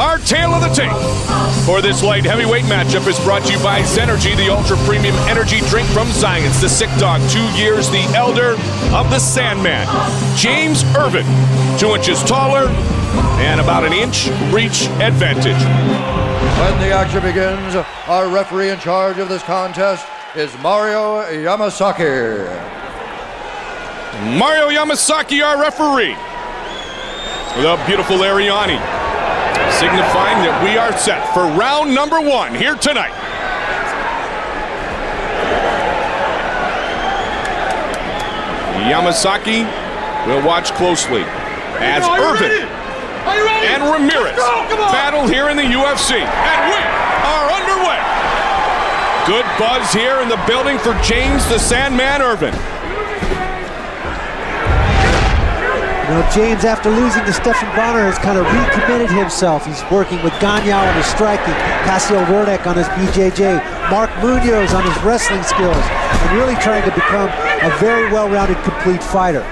Our tale of the tape for this light heavyweight matchup is brought to you by Zenergy, the ultra premium energy drink from Science. The sick dog, 2 years the elder of the Sandman. James Irvin, 2 inches taller and about an inch reach advantage. When the action begins, our referee in charge of this contest is Mario Yamasaki. Mario Yamasaki, our referee. The beautiful Ariani, signifying that we are set for round number 1 here tonight. Yamasaki will watch closely as Irvin and Ramirez battle here in the UFC. And we are underway. Good buzz here in the building for James the Sandman Irvin. You know, James, after losing to Stephan Bonner, has kind of recommitted himself. He's working with Ganyao on his striking, Casio Verdek on his BJJ, Mark Munoz on his wrestling skills, and really trying to become a very well-rounded, complete fighter.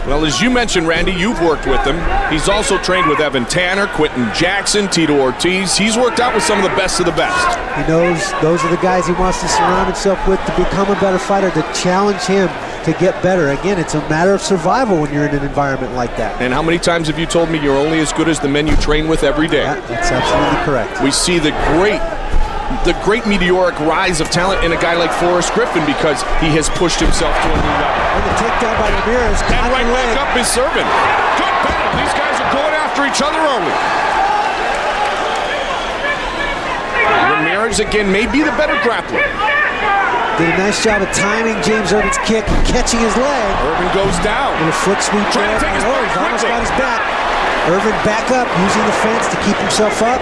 Well, as you mentioned, Randy, you've worked with him. He's also trained with Evan Tanner, Quentin Jackson, Tito Ortiz. He's worked out with some of the best of the best. He knows those are the guys he wants to surround himself with to become a better fighter, to challenge him to get better. Again, it's a matter of survival when you're in an environment like that. And how many times have you told me you're only as good as the men you train with every day? Yeah, that's absolutely correct. We see the great meteoric rise of talent in a guy like Forrest Griffin because he has pushed himself to a new level. And the takedown by Ramirez. And right back up is Irvin. Good battle. These guys are going after each other early. Ramirez again may be the better grappler. Did a nice job of timing James Irvin's kick and catching his leg. Irvin goes down. With a foot sweep. Trying to take his back he's almost quickly. got his back. Irvin back up, using the fence to keep himself up.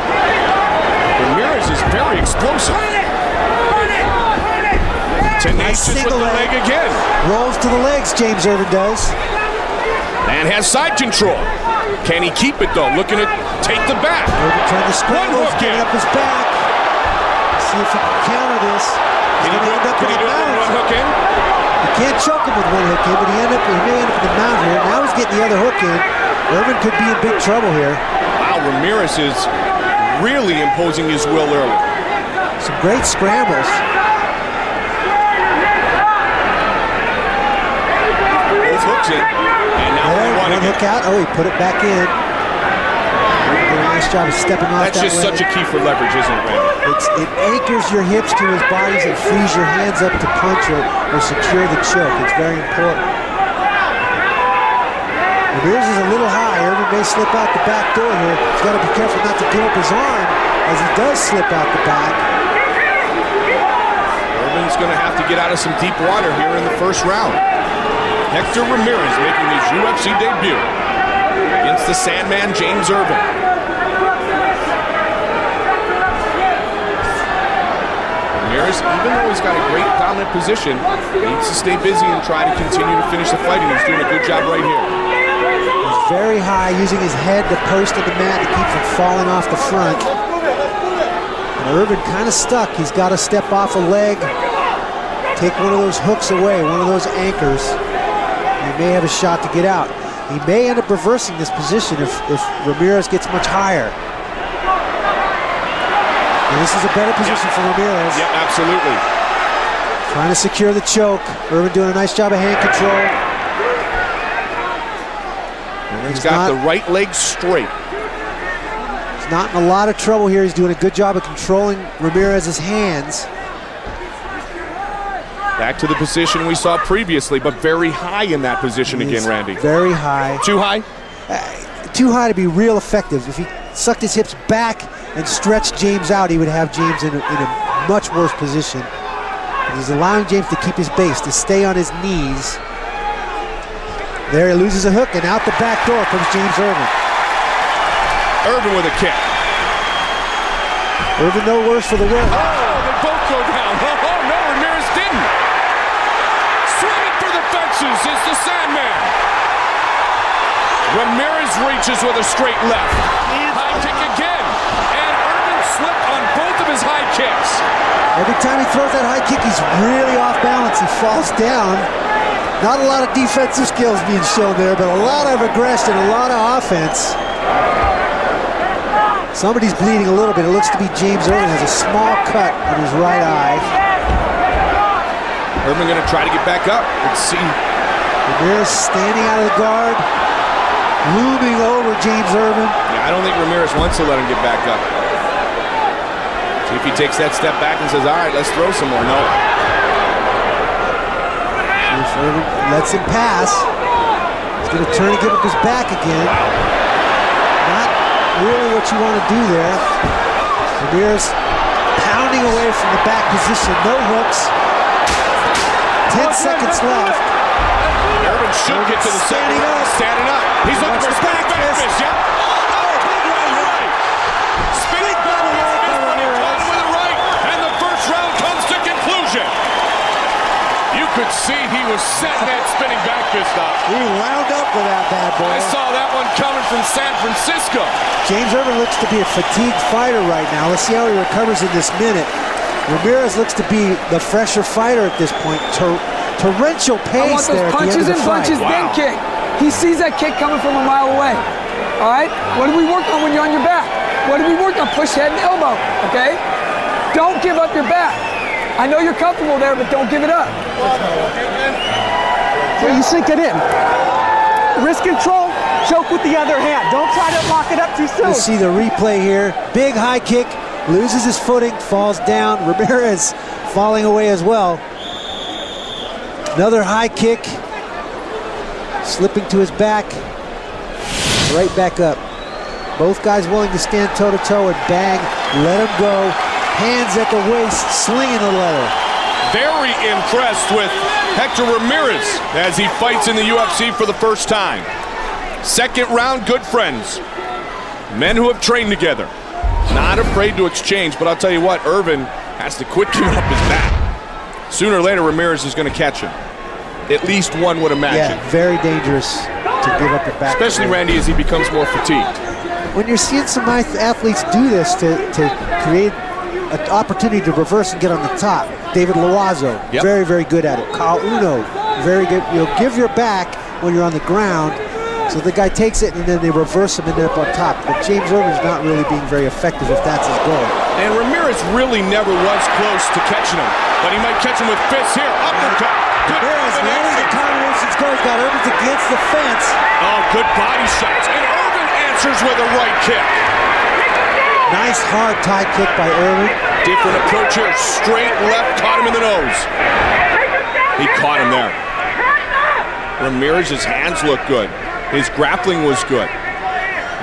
Ramirez is very explosive. Tenacious with the leg again. Rolls to the legs, James Irvin does. And has side control. Can he keep it though? Looking to take the back. Irvin trying to scramble, One hook giving in. up his back. See if he can counter this. He's going to end up in the mount. One hook in? You can't choke him with one hook in, but he may end up in the mount here. Now he's getting the other hook in. Irvin could be in big trouble here. Wow, Ramirez is really imposing his will early. Some great scrambles. Both hooks in. And now One hook out. Oh, he put it back in. Did a nice job of stepping off That's that just way. such a key for leverage, isn't it, Randy? It anchors your hips to his bodies and frees your hands up to punch or secure the choke. It's very important. Ramirez is a little high. Irvin may slip out the back door here. He's got to be careful not to give up his arm as he does slip out the back. Irvin's going to have to get out of some deep water here in the first round. Hector Ramirez making his UFC debut against the Sandman, James Irvin. Ramirez, even though he's got a great dominant position, needs to stay busy and try to continue to finish the fight, and he's doing a good job right here. He's very high, using his head to post to the mat to keep from falling off the front. And Irvin kind of stuck. He's got to step off a leg, take one of those hooks away, one of those anchors. He may have a shot to get out. He may end up reversing this position if Ramirez gets much higher. And this is a better position for Ramirez. Yep, absolutely. Trying to secure the choke. Irvin doing a nice job of hand control. He's got the right leg straight. He's not in a lot of trouble here. He's doing a good job of controlling Ramirez's hands. Back to the position we saw previously, but very high in that position again, Randy. Very high. Too high? Too high to be real effective. If he sucked his hips back and stretched James out, he would have James in a much worse position. And he's allowing James to keep his base, to stay on his knees. There he loses a hook, and out the back door comes James Irvin. Irvin with a kick. Irvin no worse for the win. Oh, they both go down. Oh, no, Ramirez didn't. Swinging for the fences is the Sandman. Ramirez reaches with a straight left. High kick again. And Irvin slipped on both of his high kicks. Every time he throws that high kick, he's really off balance. He falls down. Not a lot of defensive skills being shown there, but a lot of aggression, a lot of offense. Somebody's bleeding a little bit. It looks to be James Irvin has a small cut on his right eye. Irvin going to try to get back up. Let's see. Ramirez standing out of the guard, looming over James Irvin. Yeah, I don't think Ramirez wants to let him get back up. See if he takes that step back and says, all right, let's throw some more. No. If Irvin lets him pass, he's going to turn and give up his back again. Not really what you want to do there. Ramirez pounding away from the back position, no hooks. 10 seconds left. Irvin should get to the center. Standing up. He's looking for a back fist. Yep. Oh, big right. Spinning back fist with a right. And the first round comes to conclusion. You could see he was setting that spinning back fist up. He wound up with that bad boy. I saw that one coming from San Francisco. James Irvin looks to be a fatigued fighter right now. Let's see how he recovers in this minute. Ramirez looks to be the fresher fighter at this point. Torrential pace there at the end of the fight. Punches, then kick. He sees that kick coming from a mile away. All right? What do we work on when you're on your back? What do we work on? Push head and elbow, okay? Don't give up your back. I know you're comfortable there, but don't give it up. Well, you sink it in. Wrist control, choke with the other hand. Don't try to lock it up too soon. You see the replay here. Big high kick, loses his footing, falls down. Ramirez falling away as well. Another high kick, slipping to his back, right back up. Both guys willing to stand toe-to-toe and bang, let him go. Hands at the waist, slinging the leather. Very impressed with Hector Ramirez as he fights in the UFC for the first time. Second round, good friends. Men who have trained together. Not afraid to exchange, but I'll tell you what, Irvin has to quit giving up his back. Sooner or later, Ramirez is going to catch him. At least one would imagine. Yeah, very dangerous to give up your back. Especially, Randy, as he becomes more fatigued. When you're seeing some athletes do this to create an opportunity to reverse and get on the top. David Loazo, very, very good at it. Kyle Uno, very good. You'll give your back when you're on the ground, so the guy takes it and then they reverse him and end up on top. But James Irvin's not really being very effective if that's his goal. And Ramirez really never was close to catching him, but he might catch him with fists here. Uppercut. Ramirez letting the combinations go. He's got Irvin against the fence. Oh, good body shots. And Irvin answers with a right kick. Nice hard tie kick by Irvin. Different approach here. Straight left, caught him in the nose. He caught him there. Ramirez's hands look good. His grappling was good.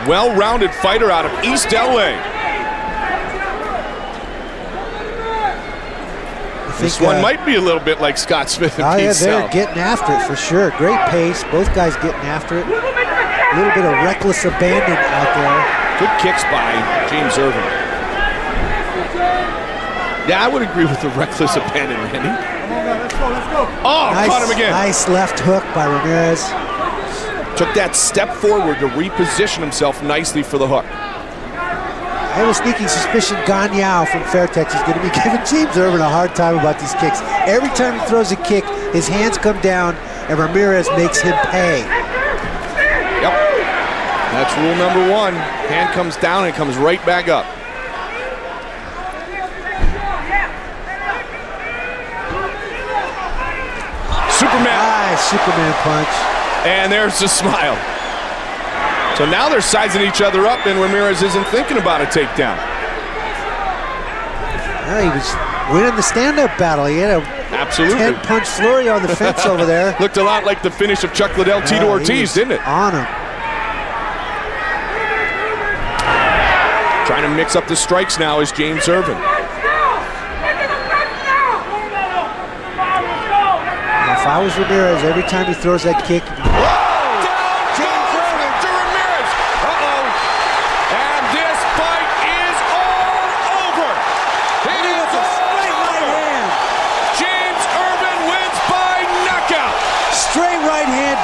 Well-rounded fighter out of East LA. This one might be a little bit like Scott Smith and Pete they're getting after it for sure. Great pace. Both guys getting after it. A little bit of reckless abandon out there. Good kicks by James Irvin. Yeah, I would agree with the reckless abandon, Randy. Let's go. Oh, nice, caught him again. Nice left hook by Ramirez. Took that step forward to reposition himself nicely for the hook. I have a sneaking suspicion Ganyao from Fairtex is going to be giving James Irvin a hard time about these kicks. Every time he throws a kick, his hands come down, and Ramirez makes him pay. Yep. That's rule number one. Hand comes down and it comes right back up. Superman. Nice Superman punch. And there's the smile. So now they're sizing each other up, and Ramirez isn't thinking about a takedown. Well, he was winning the stand-up battle. He had a 10-punch flurry on the fence over there. Looked a lot like the finish of Chuck Liddell, Tito Ortiz, didn't it? On him. Trying to mix up the strikes now is James Irvin. If I was Ramirez, every time he throws that kick,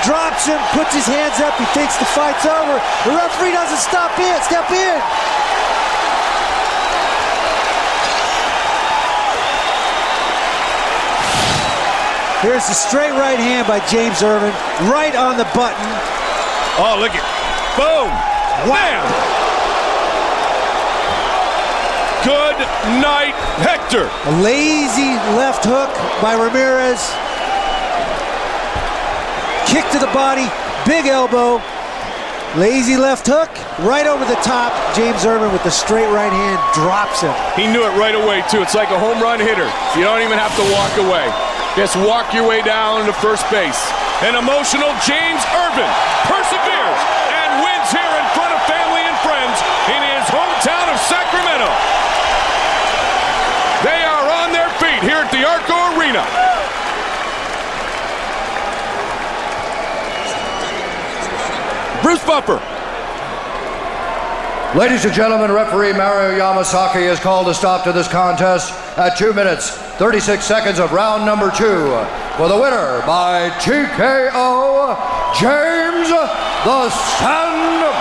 drops him, puts his hands up, he thinks the fight's over. The referee doesn't step in. Here's the straight right hand by James Irvin, right on the button. Oh, look at, boom, wow. Good night, Hector. A lazy left hook by Ramirez. Kick to the body, big elbow. Lazy left hook, right over the top. James Irvin with the straight right hand drops him. He knew it right away, too. It's like a home run hitter. You don't even have to walk away. Just walk your way down to first base. An emotional James Irvin perseveres and wins here in front of family and friends in his hometown of Sacramento. They are on their feet here at the ARCO Arena. Bruce Buffer. Ladies and gentlemen, referee Mario Yamasaki has called a stop to this contest at 2 minutes, 36 seconds of round number 2. For the winner by TKO, James the Sandman